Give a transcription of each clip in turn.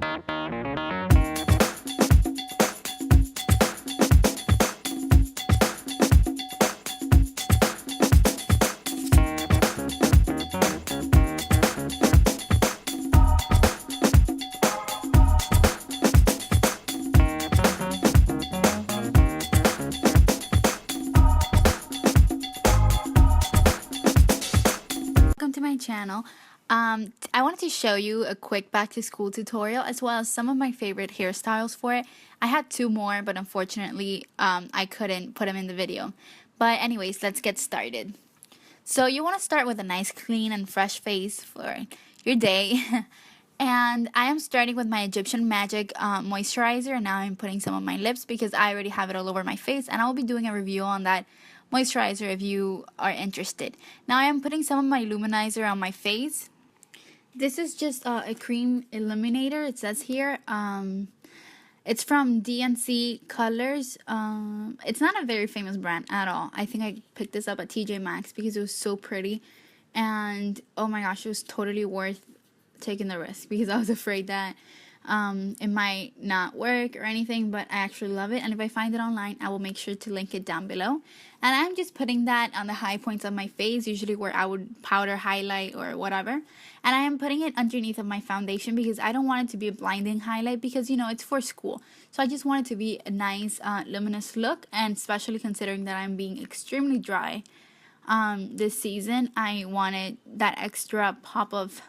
Welcome to my channel. I wanted to show you a quick back to school tutorial as well as some of my favorite hairstyles for it. I had two more, but unfortunately I couldn't put them in the video. But anyways, let's get started. So you want to start with a nice clean and fresh face for your day. And I am starting with my Egyptian Magic moisturizer, and now I'm putting some on my lips because I already have it all over my face, and I will be doing a review on that moisturizer if you are interested. Now I am putting some of my luminizer on my face. This is just a cream illuminator, it says here. It's from D&C Colors. It's not a very famous brand at all. I think I picked this up at TJMaxx because it was so pretty, and oh my gosh, it was totally worth taking the risk because I was afraid that it might not work or anything, but I actually love it, and if I find it online I will make sure to link it down below. And I'm just putting that on the high points of my face, usually where I would powder, highlight, or whatever, and I am putting it underneath of my foundation because I don't want it to be a blinding highlight because, you know, it's for school, so I just want it to be a nice luminous look, and especially considering that I'm being extremely dry this season, I wanted that extra pop of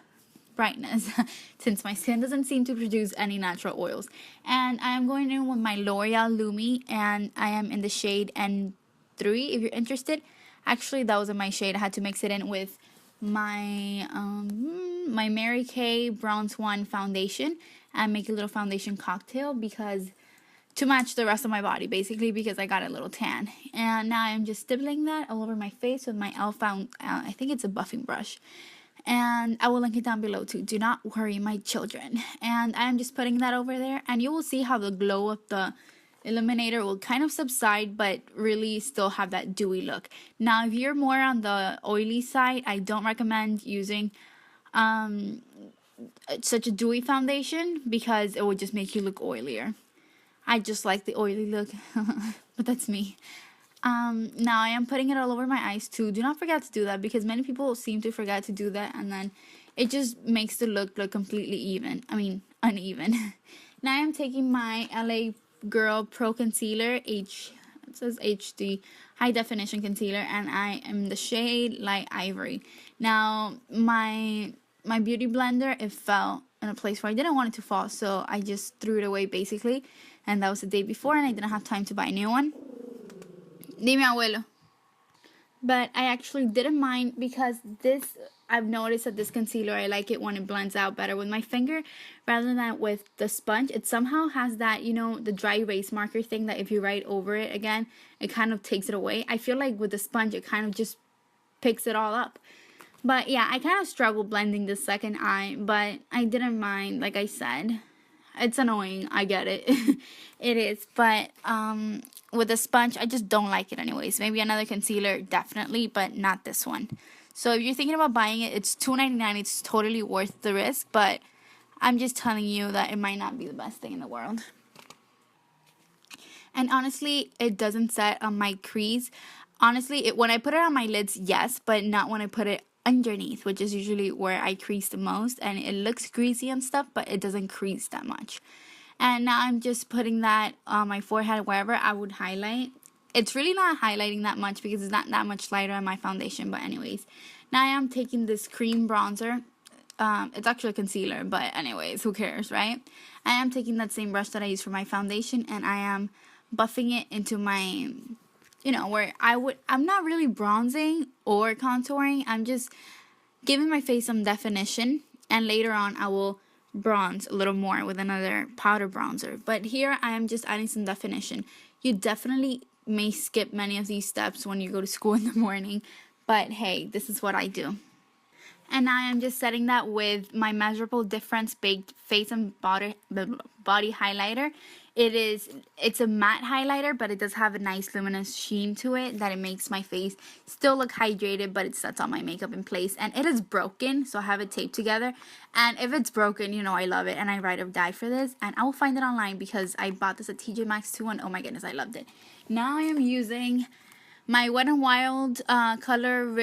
brightness since my skin doesn't seem to produce any natural oils. And I am going in with my L'Oreal Lumi, and I am in the shade N3 if you're interested. Actually, that wasn't my shade. I had to mix it in with my my Mary Kay Bronze One foundation and make a little foundation cocktail because to match the rest of my body, basically, because I got a little tan. And now I'm just stippling that all over my face with my e.l.f. I think it's a buffing brush, and I will link it down below too. Do not worry, my children. And I'm just putting that over there, and you will see how the glow of the illuminator will kind of subside but really still have that dewy look. Now if you're more on the oily side, I don't recommend using such a dewy foundation because it will just make you look oilier. I just like the oily look but that's me. Now I am putting it all over my eyes too. Do not forget to do that because many people seem to forget to do that, and then it just makes the look completely uneven. Now I am taking my LA Girl Pro Concealer, it says HD High Definition Concealer, and I am in the shade Light Ivory. Now my beauty blender, it fell in a place where I didn't want it to fall, so I just threw it away basically, and that was the day before, and I didn't have time to buy a new one. Dime, abuelo. But I actually didn't mind because I've noticed that this concealer, I like it when it blends out better with my finger rather than with the sponge. It somehow has that, you know, the dry erase marker thing that if you write over it again, it kind of takes it away. I feel like with the sponge, it kind of just picks it all up. But yeah, I kind of struggled blending the second eye, but I didn't mind, like I said. It's annoying, I get it. It is, but with the sponge, I just don't like it anyways. Maybe another concealer, definitely, but not this one. So if you're thinking about buying it, it's $2.99. It's totally worth the risk, but I'm just telling you that it might not be the best thing in the world. And honestly, it doesn't set on my crease. Honestly, when I put it on my lids, yes, but not when I put it underneath, which is usually where I crease the most, and it looks greasy and stuff, but it doesn't crease that much. And now I'm just putting that on my forehead wherever I would highlight. It's really not highlighting that much because it's not that much lighter on my foundation, but anyways. Now I am taking this cream bronzer. It's actually a concealer, but anyways, who cares, right? I am taking that same brush that I use for my foundation, and I am buffing it into my, you know, where I'm not really bronzing or contouring. I'm just giving my face some definition, and later on I will bronze a little more with another powder bronzer. But here I am just adding some definition. You definitely may skip many of these steps when you go to school in the morning, but hey, this is what I do. And now I'm just setting that with my Measurable Difference Baked Face and Body Highlighter. It's a matte highlighter, but it does have a nice luminous sheen to it that it makes my face still look hydrated, but it sets all my makeup in place. And it is broken, so I have it taped together. And if it's broken, you know I love it, and I ride or die for this. And I will find it online because I bought this at TJMaxx too, and oh my goodness, I loved it. Now I am using my Wet n Wild Color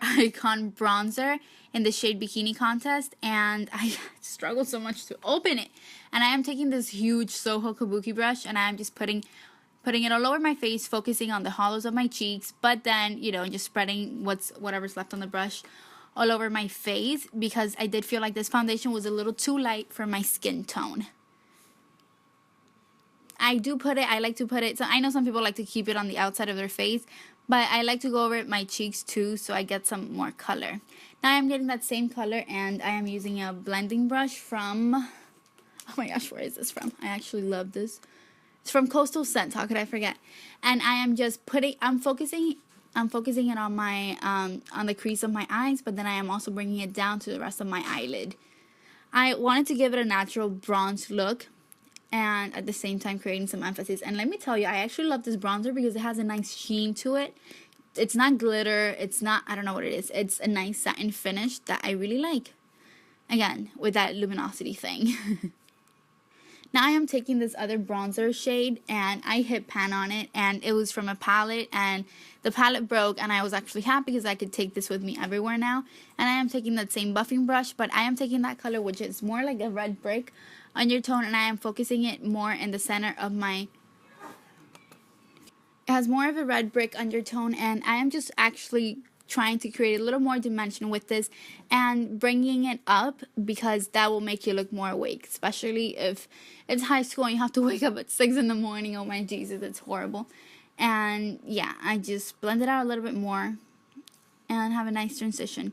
Icon bronzer in the shade Bikini Contest, and I struggled so much to open it. And I am taking this huge Soho Kabuki brush, and I am just putting it all over my face, focusing on the hollows of my cheeks, but then, you know, just spreading whatever's left on the brush all over my face, because I did feel like this foundation was a little too light for my skin tone. I like to put it, so I know some people like to keep it on the outside of their face, but I like to go over my cheeks too, so I get some more color. Now I'm getting that same color, and I am using a blending brush from, oh my gosh, where is this from? I actually love this. It's from Coastal Scents, how could I forget? And I am just I'm focusing it on my, on the crease of my eyes, but then I am also bringing it down to the rest of my eyelid. I wanted to give it a natural bronze look, and at the same time creating some emphasis. And let me tell you, I actually love this bronzer because it has a nice sheen to it. It's not glitter, it's not, I don't know what it is. It's a nice satin finish that I really like. Again, with that luminosity thing. Now I am taking this other bronzer shade, and I hit pan on it, and it was from a palette, and the palette broke, and I was actually happy because I could take this with me everywhere now. And I am taking that same buffing brush, but I am taking that color, which is more like a red brick undertone, and I am focusing it more in the center of my, it has more of a red brick undertone, and I am just actually trying to create a little more dimension with this and bringing it up, because that will make you look more awake, especially if it's high school and you have to wake up at 6 in the morning. Oh my Jesus, it's horrible. And yeah, I just blend it out a little bit more and have a nice transition.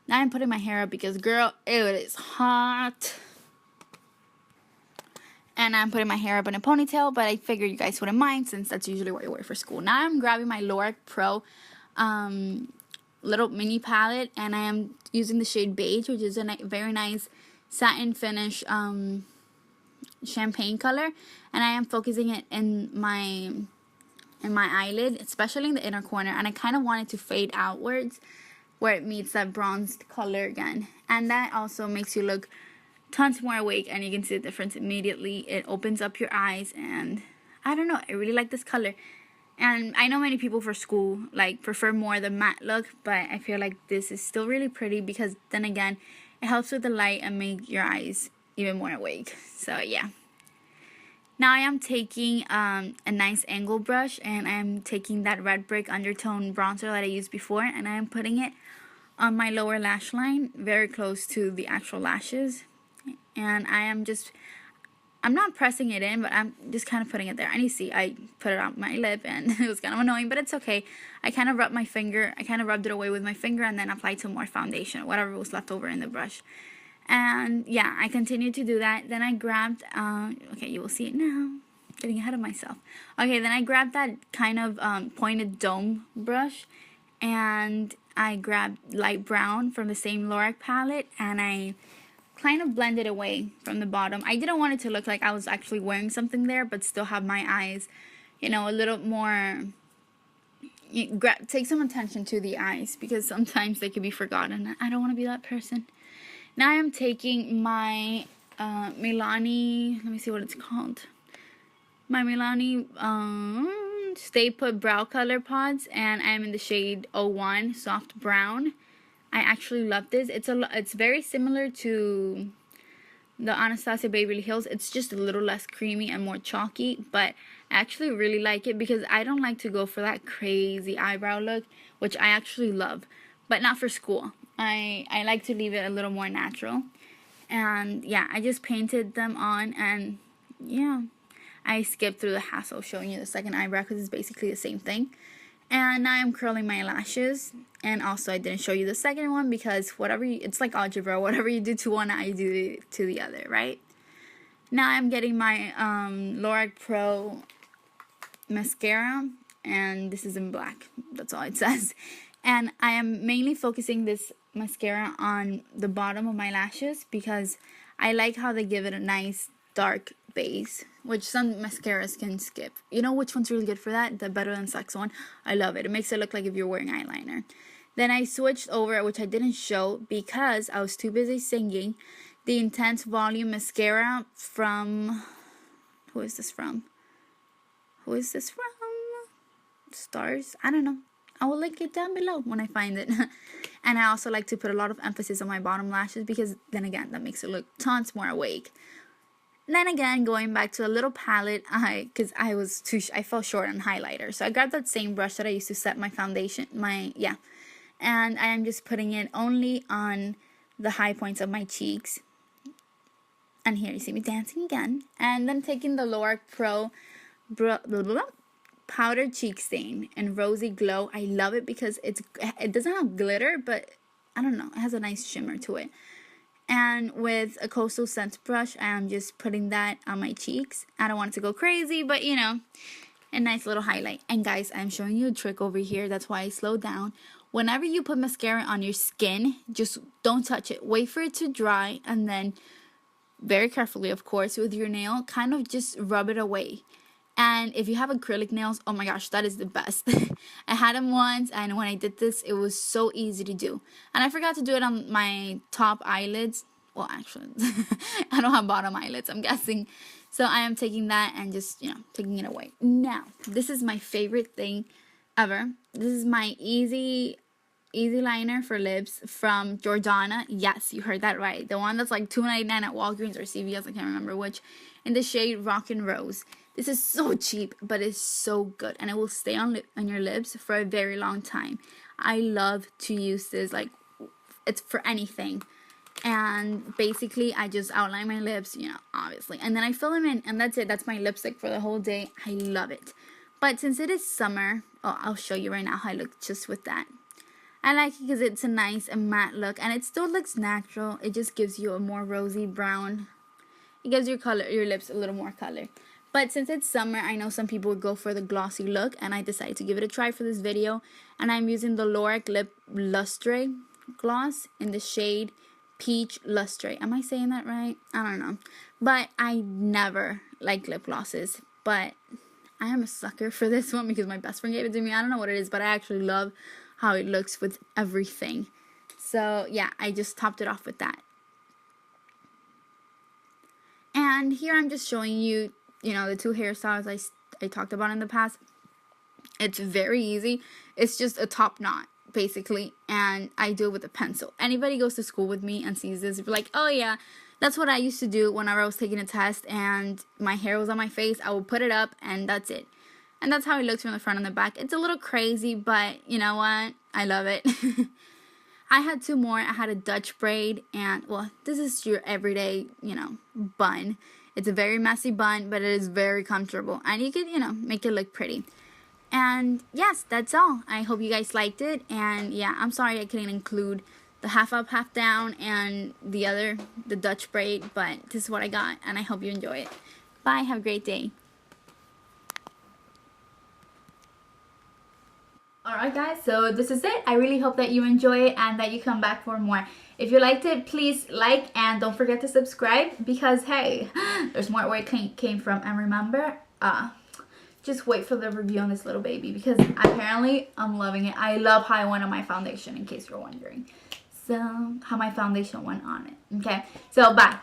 Now I'm putting my hair up because, girl, it is hot. And I'm putting my hair up in a ponytail, but I figured you guys wouldn't mind since that's usually what you wear for school. Now I'm grabbing my Lorac Pro little mini palette, and I am using the shade Beige, which is a very nice satin finish champagne color, and I am focusing it in my eyelid, especially in the inner corner, and I kind of want it to fade outwards where it meets that bronzed color again, and that also makes you look tons more awake, and you can see the difference immediately. It opens up your eyes, and I don't know, I really like this color. And I know many people for school like prefer more the matte look, but I feel like this is still really pretty because then again, it helps with the light and make your eyes even more awake. So yeah. Now I am taking a nice angle brush, and I am taking that red brick undertone bronzer that I used before, and I am putting it on my lower lash line, very close to the actual lashes. And I'm not pressing it in, but I'm just kind of putting it there. And you see, I put it on my lip, and it was kind of annoying, but it's okay. I kind of rubbed it away with my finger, and then applied some more foundation, whatever was left over in the brush. And yeah, I continued to do that. Then I grabbed, okay, you will see it now. Getting ahead of myself. Okay, then I grabbed that kind of pointed dome brush, and I grabbed light brown from the same Lorac palette, and I kind of blended away from the bottom. I didn't want it to look like I was actually wearing something there, but still have my eyes, you know, a little more, take some attention to the eyes, because sometimes they can be forgotten. I don't want to be that person. Now I'm taking my Milani, let me see what it's called. My Milani Stay Put Brow Color Pods, and I'm in the shade 01 Soft Brown. I actually love this. It's very similar to the Anastasia Beverly Hills. It's just a little less creamy and more chalky, but I actually really like it because I don't like to go for that crazy eyebrow look, which I actually love, but not for school. I like to leave it a little more natural. And yeah, I just painted them on, and yeah, I skipped through the hassle of showing you the second eyebrow because it's basically the same thing. And now I'm curling my lashes. And also I didn't show you the second one because it's like algebra. Whatever you do to one eye, you do to the other, right? Now I'm getting my Lorac Pro mascara. And this is in black. That's all it says. And I am mainly focusing this mascara on the bottom of my lashes because I like how they give it a nice dark base, which some mascaras can skip. You know which one's really good for that? The Better Than Sex one. I love it. It makes it look like if you're wearing eyeliner. Then I switched over, which I didn't show because I was too busy singing, the Intense Volume Mascara from... Who is this from? Who is this from? Stars? I don't know. I will link it down below when I find it. And I also like to put a lot of emphasis on my bottom lashes because then again, that makes it look tons more awake. And then again, going back to a little palette, because I fell short on highlighter. So I grabbed that same brush that I used to set my foundation, and I am just putting it only on the high points of my cheeks. And here you see me dancing again. And then taking the Lorac Pro Powder Cheek Stain in Rosy Glow. I love it because it doesn't have glitter, but I don't know, it has a nice shimmer to it. And with a Coastal Scents brush, I am just putting that on my cheeks. I don't want it to go crazy, but you know, a nice little highlight. And guys, I'm showing you a trick over here. That's why I slowed down. Whenever you put mascara on your skin, just don't touch it. Wait for it to dry, and then very carefully, of course, with your nail, kind of just rub it away. And if you have acrylic nails, oh my gosh, that is the best. I had them once, and when I did this, it was so easy to do. And I forgot to do it on my top eyelids. Well, actually, I don't have bottom eyelids, I'm guessing. So I am taking that and just, you know, taking it away. Now, this is my favorite thing ever. This is my Easy liner for lips from Jordana. Yes, you heard that right. The one that's like $2.99 at Walgreens or CVS, I can't remember which. In the shade Rockin' Rose. This is so cheap, but it's so good. And it will stay on your lips for a very long time. I love to use this, like, it's for anything. And basically, I just outline my lips, you know, obviously. And then I fill them in, and that's it. That's my lipstick for the whole day. I love it. But since it is summer, I'll show you right now how I look just with that. I like it because it's a nice and matte look, and it still looks natural. It just gives you a more rosy brown. It gives your lips a little more color. But since it's summer, I know some people would go for the glossy look, and I decided to give it a try for this video. And I'm using the Lorac Lip Lustre gloss in the shade Peach Lustre. Am I saying that right? I don't know. But I never like lip glosses, but I am a sucker for this one because my best friend gave it to me. I don't know what it is, but I actually love how it looks with everything. So yeah, I just topped it off with that. And here I'm just showing you, you know, the two hairstyles I talked about in the past. It's very easy. It's just a top knot, basically, and I do it with a pencil. Anybody goes to school with me and sees this, be like, oh yeah, that's what I used to do whenever I was taking a test and my hair was on my face. I would put it up, and that's it. And that's how it looks from the front and the back. It's a little crazy, but you know what? I love it. I had two more. I had a Dutch braid, and well, this is your everyday, you know, bun. It's a very messy bun, but it is very comfortable, and you could, you know, make it look pretty. And yes, that's all. I hope you guys liked it, and yeah, I'm sorry I couldn't include the half up, half down, and the Dutch braid, but this is what I got, and I hope you enjoy it. Bye, have a great day. Alright guys, so this is it. I really hope that you enjoy it and that you come back for more. If you liked it, please like and don't forget to subscribe because hey, there's more where it came from. And remember, just wait for the review on this little baby because apparently I'm loving it. I love how I went on my foundation, in case you're wondering. So, how my foundation went on it. Okay, so bye.